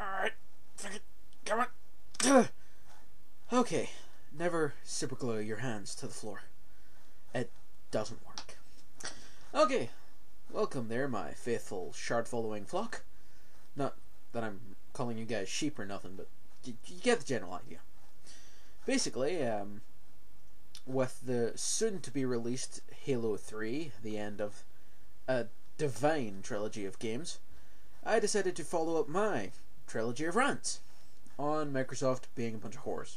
Alright. Come on. Okay. Never super glue your hands to the floor. It doesn't work. Okay. Welcome there, my faithful shard following flock. Not that I'm calling you guys sheep or nothing, but you get the general idea. Basically, with the soon to be released Halo 3, the end of a divine trilogy of games, I decided to follow up my trilogy of rants on Microsoft being a bunch of whores.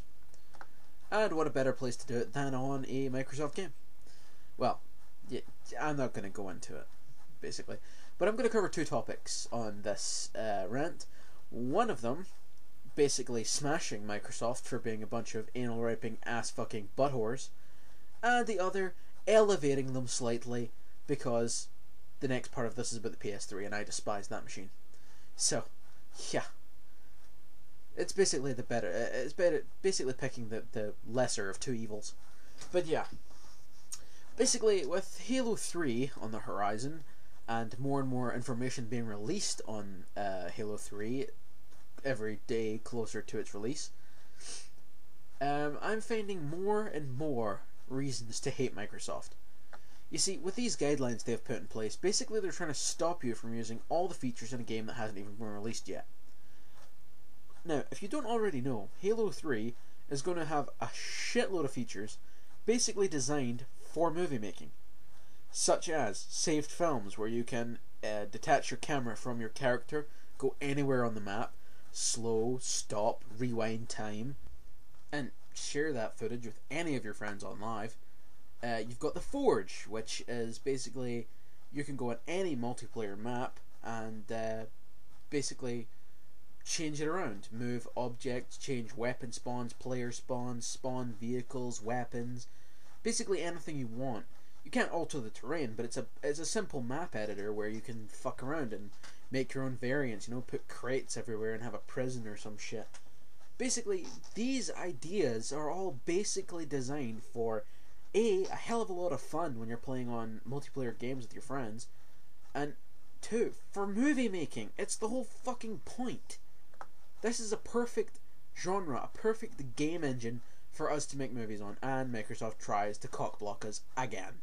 And what a better place to do it than on a Microsoft game. Well, yeah, I'm not going to go into it, basically. But I'm going to cover two topics on this rant. One of them, basically smashing Microsoft for being a bunch of anal-raping, ass-fucking butt whores. And the other, elevating them slightly, because the next part of this is about the PS3, and I despise that machine. So, yeah. It's basically the better. It's better, basically picking the lesser of two evils. But yeah. Basically, with Halo 3 on the horizon, and more information being released on Halo 3 every day closer to its release, I'm finding more and more reasons to hate Microsoft. You see, with these guidelines they've put in place, basically they're trying to stop you from using all the features in a game that hasn't even been released yet. Now, if you don't already know, Halo 3 is going to have a shitload of features basically designed for movie making, such as saved films where you can detach your camera from your character, go anywhere on the map, slow, stop, rewind time, and share that footage with any of your friends on live. You've got the Forge, which is basically you can go on any multiplayer map and basically change it around, move objects, change weapon spawns, player spawns, spawn vehicles, weapons, basically anything you want. You can't alter the terrain, but it's a simple map editor where you can fuck around and make your own variants, you know, put crates everywhere and have a prison or some shit. Basically, these ideas are all basically designed for a hell of a lot of fun when you're playing on multiplayer games with your friends, and two, for movie making. It's the whole fucking point. This is a perfect genre, a perfect game engine for us to make movies on, and Microsoft tries to cockblock us again.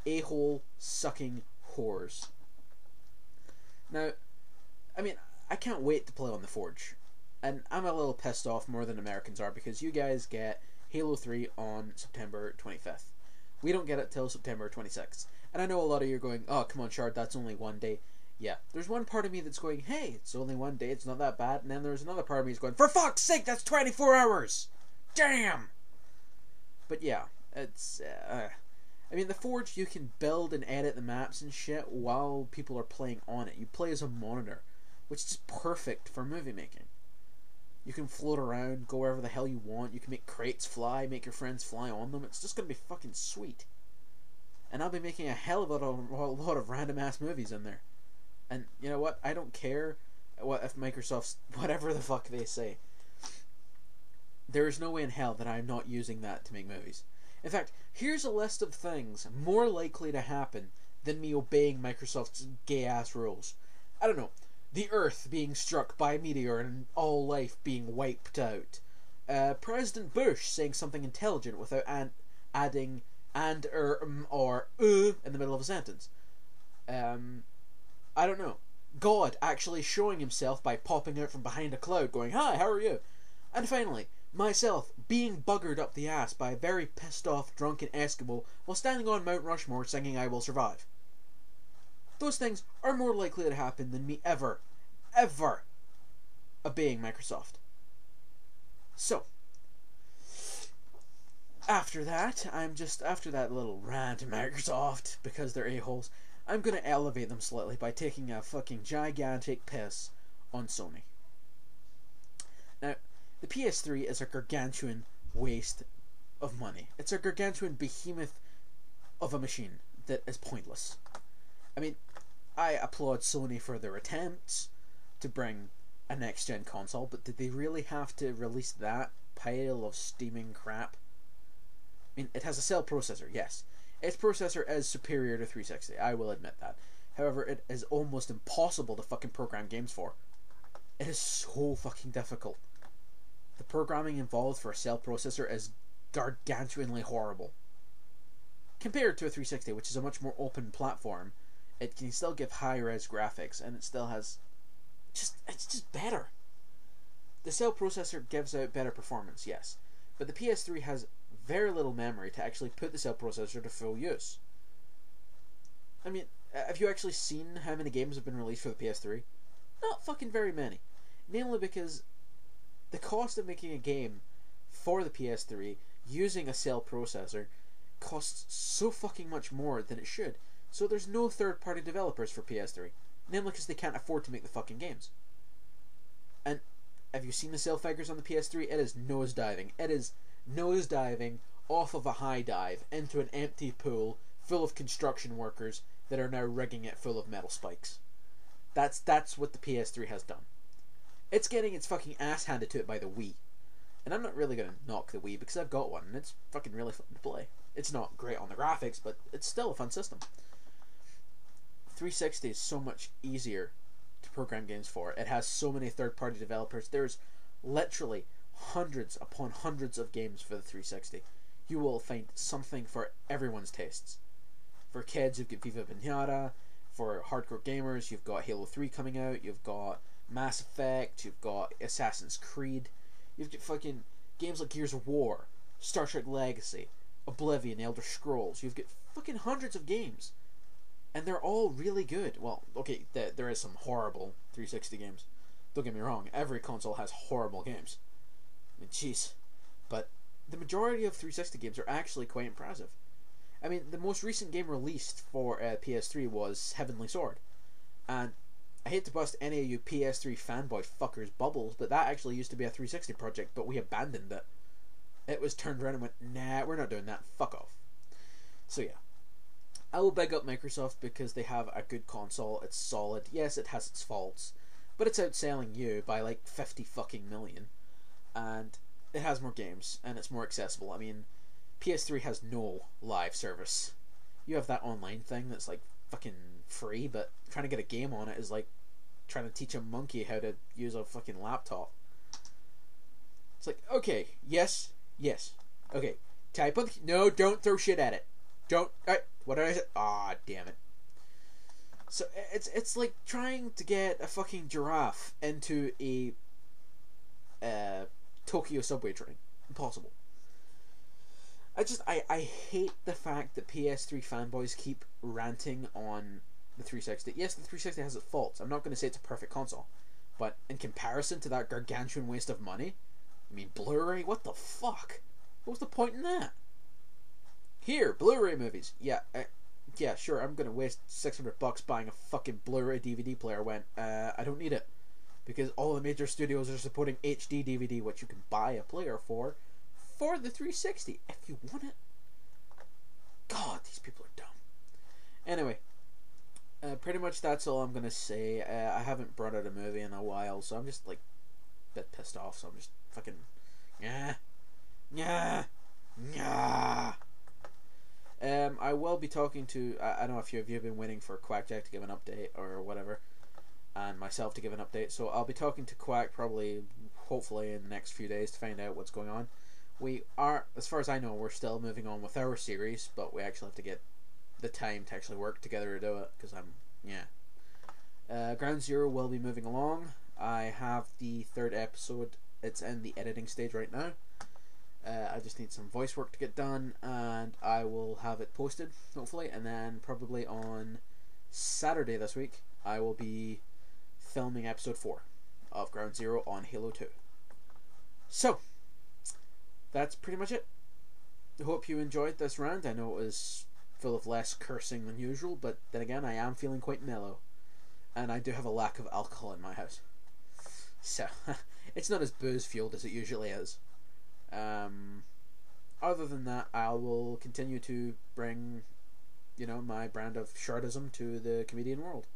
A-hole sucking whores. Now, I mean, I can't wait to play on the Forge, and I'm a little pissed off more than Americans are because you guys get Halo 3 on September 25th. We don't get it till September 26th. And I know a lot of you are going, oh, come on, Shard, that's only one day. Yeah, there's one part of me that's going, hey, it's only one day, it's not that bad. And then there's another part of me that's going, for fuck's sake, that's 24 hours! Damn! But yeah, it's, I mean, the Forge, you can build and edit the maps and shit while people are playing on it. You play as a monitor, which is perfect for movie making. You can float around, go wherever the hell you want. You can make crates fly, make your friends fly on them. It's just going to be fucking sweet. And I'll be making a hell of a lot of random ass movies in there. And you know what? I don't care what if Microsoft's whatever the fuck they say. There is no way in hell that I'm not using that to make movies. In fact, here's a list of things more likely to happen than me obeying Microsoft's gay ass rules. I don't know. The Earth being struck by a meteor and all life being wiped out. President Bush saying something intelligent without adding and or in the middle of a sentence. I don't know. God actually showing himself by popping out from behind a cloud going, hi, how are you? And finally, myself being buggered up the ass by a very pissed off drunken Eskimo while standing on Mount Rushmore singing I Will Survive. Those things are more likely to happen than me ever obeying Microsoft. So, after that little rant at Microsoft, because they're a-holes, I'm going to elevate them slightly by taking a fucking gigantic piss on Sony. Now, the PS3 is a gargantuan waste of money. It's a gargantuan behemoth of a machine that is pointless. I mean, I applaud Sony for their attempts to bring a next-gen console, but did they really have to release that pile of steaming crap? I mean, it has a cell processor, yes. Its processor is superior to 360, I will admit that. However, it is almost impossible to fucking program games for. It is so fucking difficult. The programming involved for a cell processor is gargantuanly horrible. Compared to a 360, which is a much more open platform, it can still give high-res graphics, and it still has... it's just better. The cell processor gives out better performance, yes, but the PS3 has very little memory to actually put the cell processor to full use. I mean, have you actually seen how many games have been released for the PS3? Not fucking very many. Namely because the cost of making a game for the PS3 using a cell processor costs so fucking much more than it should. So there's no third-party developers for PS3. Namely because they can't afford to make the fucking games. And have you seen the cell figures on the PS3? It is nosediving. It is nosediving off of a high dive into an empty pool full of construction workers that are now rigging it full of metal spikes. That's what the PS3 has done. It's getting its fucking ass handed to it by the Wii. And I'm not really going to knock the Wii because I've got one and it's fucking really fun to play. It's not great on the graphics, but it's still a fun system. 360 is so much easier to program games for. It has so many third-party developers. There's literally hundreds upon hundreds of games for the 360. You will find something for everyone's tastes. For kids, you've got Viva Pinata. For hardcore gamers, you've got Halo 3 coming out. You've got Mass Effect. You've got Assassin's Creed. You've got fucking games like Gears of War, Star Trek Legacy, Oblivion, Elder Scrolls. You've got fucking hundreds of games. And they're all really good. Well, okay, there is some horrible 360 games. Don't get me wrong, every console has horrible games. I mean, jeez. But the majority of 360 games are actually quite impressive. I mean, the most recent game released for PS3 was Heavenly Sword. And I hate to bust any of you PS3 fanboy fuckers' bubbles, but that actually used to be a 360 project, but we abandoned it. It was turned around and went, nah, we're not doing that, fuck off. So yeah. I will big up Microsoft because they have a good console, it's solid, yes it has its faults, but it's outselling you by like 50 fucking million, and it has more games, and it's more accessible. I mean, PS3 has no live service. You have that online thing that's like fucking free, but trying to get a game on it is like trying to teach a monkey how to use a fucking laptop. It's like, okay, yes, okay, type on no, don't throw shit at it. Don't, what did I say? Ah, damn it. So, it's like trying to get a fucking giraffe into a Tokyo subway train. Impossible. I hate the fact that PS3 fanboys keep ranting on the 360. Yes, the 360 has its faults. I'm not going to say it's a perfect console. But in comparison to that gargantuan waste of money, I mean, Blu-ray, what the fuck? What was the point in that? Here, Blu-ray movies. Yeah, sure, I'm going to waste $600 buying a fucking Blu-ray DVD player when I don't need it. Because all the major studios are supporting HD DVD, which you can buy a player for the 360 if you want it. God, these people are dumb. Anyway, pretty much that's all I'm going to say. I haven't brought out a movie in a while, so I'm just like a bit pissed off, so I'm just fucking yeah. I will be talking to, I know a few of you have been waiting for Quackjack to give an update or whatever, and myself to give an update, so I'll be talking to Quack probably, hopefully in the next few days to find out what's going on. We are, as far as I know, we're still moving on with our series, but we actually have to get the time to actually work together to do it, because Ground Zero will be moving along. I have the 3rd episode, it's in the editing stage right now. I just need some voice work to get done, and I will have it posted, hopefully, and then probably on Saturday this week, I will be filming episode 4 of Ground Zero on Halo 2. So, that's pretty much it. I hope you enjoyed this rant. I know it was full of less cursing than usual, but then again, I am feeling quite mellow, and I do have a lack of alcohol in my house. So, it's not as booze-fueled as it usually is. Other than that, I will continue to bring, my brand of shardism to the comedian world.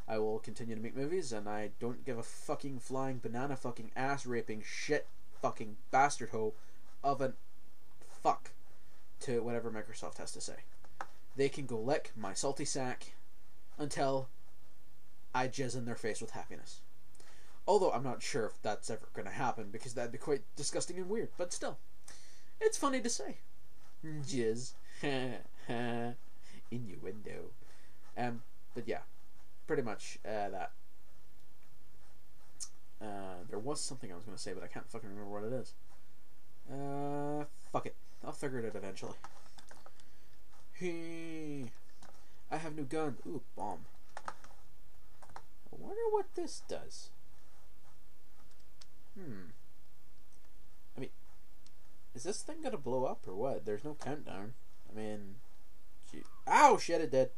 I will continue to make movies, and I don't give a fucking flying banana fucking ass raping shit fucking bastard hole of a fuck to whatever Microsoft has to say. They can go lick my salty sack until I jizz in their face with happiness. Although I'm not sure if that's ever going to happen, because that'd be quite disgusting and weird. But still, it's funny to say. Jizz. Innuendo. But yeah, pretty much that. There was something I was going to say, but I can't fucking remember what it is. Fuck it. I'll figure it out eventually. I have new gun. Ooh, bomb. I wonder what this does. I mean, is this thing gonna blow up or what? There's no countdown. I mean, gee. Ow, shit, it did.